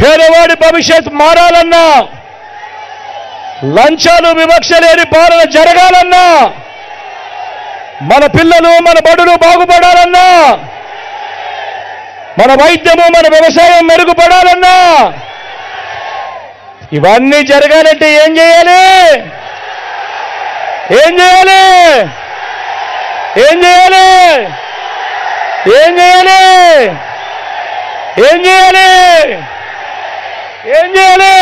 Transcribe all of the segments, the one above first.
పేదవాడి భవిష్యత్ మారాలన్నా, లంచాలు వివక్ష లేని పాలన జరగాలన్నా, మన పిల్లలు మన బడులు బాగుపడాలన్నా, మన వైద్యము మన వ్యవసాయం మెరుగుపడాలన్నా, ఇవన్నీ జరగాలంటే ఏం చేయాలి? ఏం చేయాలి? ఏం చేయాలి? ఏం చేయాలి? ఏం చేయాలి? ఏం చేయాలి?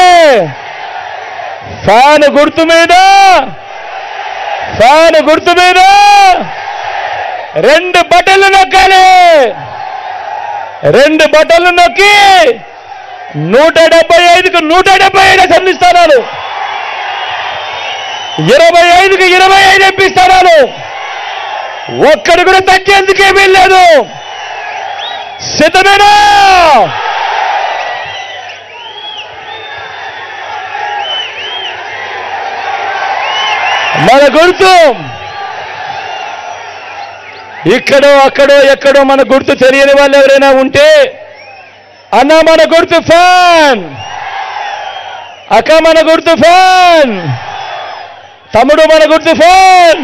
ఫ్యాన్ గుర్తు మీద, ఫ్యాన్ గుర్తు మీద 2 బటన్లు నొక్కాలి. 2 బటన్లు నొక్కి 175కు 175 అసెంబ్లీ స్థానాలు, 25కు 25 ఎంపీ స్థానాలు, ఒక్కడు కూడా తగ్గేందుకే వీల్లేదు. సిద్ధమేనా? మన గుర్తు ఇక్కడో అక్కడో ఎక్కడో మన గుర్తు తెలియని వాళ్ళు ఎవరైనా ఉంటే, అన్న మన గుర్తు ఫ్యాన్, అక్క మన గుర్తు ఫ్యాన్, తమ్ముడు మన గుర్తు ఫ్యాన్,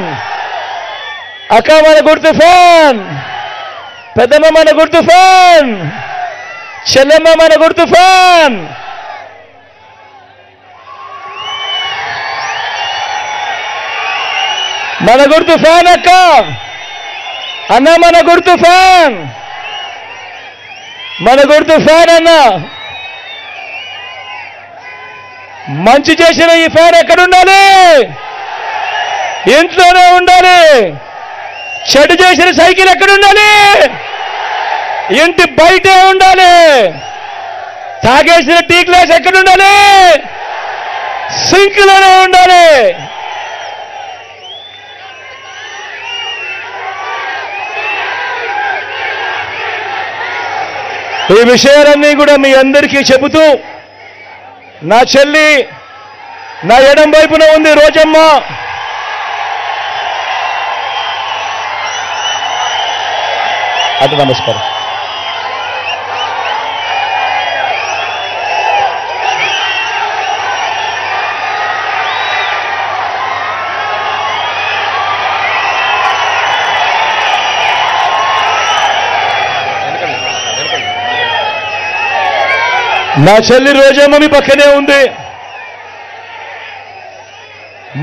అక్క మన గుర్తు ఫ్యాన్, పెద్దమ్మ మన గుర్తు ఫ్యాన్, చెల్లెమ్మ మన గుర్తు ఫ్యాన్. మన గుర్తు ఫ్యాన్ అక్క, అన్న మన గుర్తు ఫ్యాన్, మన గుర్తు ఫ్యాన్ అన్న. మంచి చేసిన ఈ ఫ్యాన్ ఎక్కడుండాలి? ఇంట్లోనే ఉండాలి. చెడు చేసిన సైకిల్ ఎక్కడుండాలి? ఇంటి బయటే ఉండాలి. తాగేసిన టీ గ్లాస్ ఎక్కడుండాలి? సింక్లోనే ఉండాలి. ఈ విషయాలన్నీ కూడా మీ అందరికీ చెబుతూ, నా చెల్లి నా ఎడం వైపున ఉంది రోజమ్మ, అటు నమస్కారం. నా చెల్లి రోజమ్మ మీ పక్కనే ఉంది.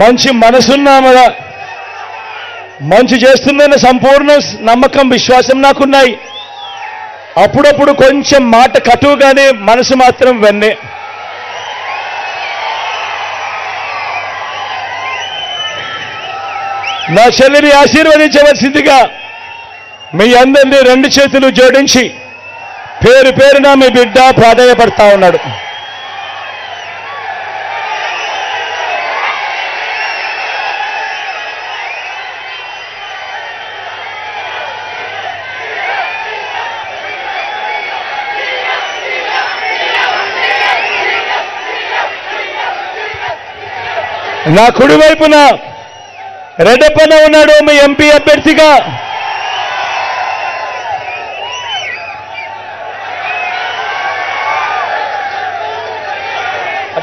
మంచి మనసున్నామగా, మంచి చేస్తుందన్న సంపూర్ణ నమ్మకం విశ్వాసం నాకున్నాయి. అప్పుడప్పుడు కొంచెం మాట కటువుగానే మనసు మాత్రం వెన్నే. నా చెల్లిని ఆశీర్వదించవలసిందిగా మీ అందరినీ 2 చేతులు జోడించి పేరు పేరున మీ బిడ్డ ప్రాధాన్యపడతా ఉన్నాడు. నా కుడి వైపున రెడ్డప్పన ఉన్నాడు మీ ఎంపీ అభ్యర్థిగా.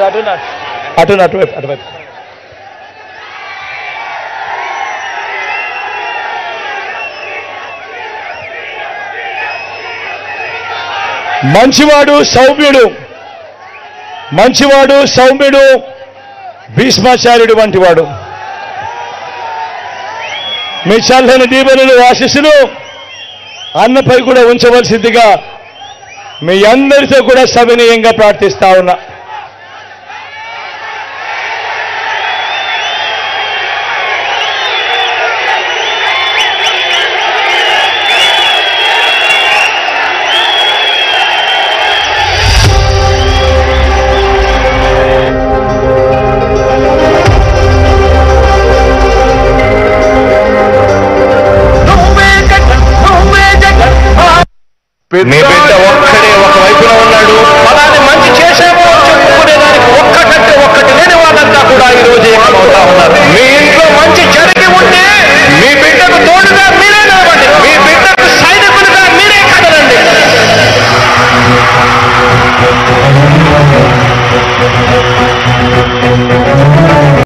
అటువైపు మంచివాడు సౌమ్యుడు భీష్మాచార్యుడు వంటివాడు. మీ చల్లని దీవెనలు ఆశీస్సులు అన్నపై కూడా ఉంచవలసిందిగా మీ అందరితో కూడా సవినయంగా ప్రార్థిస్తా ఉన్నా. మీ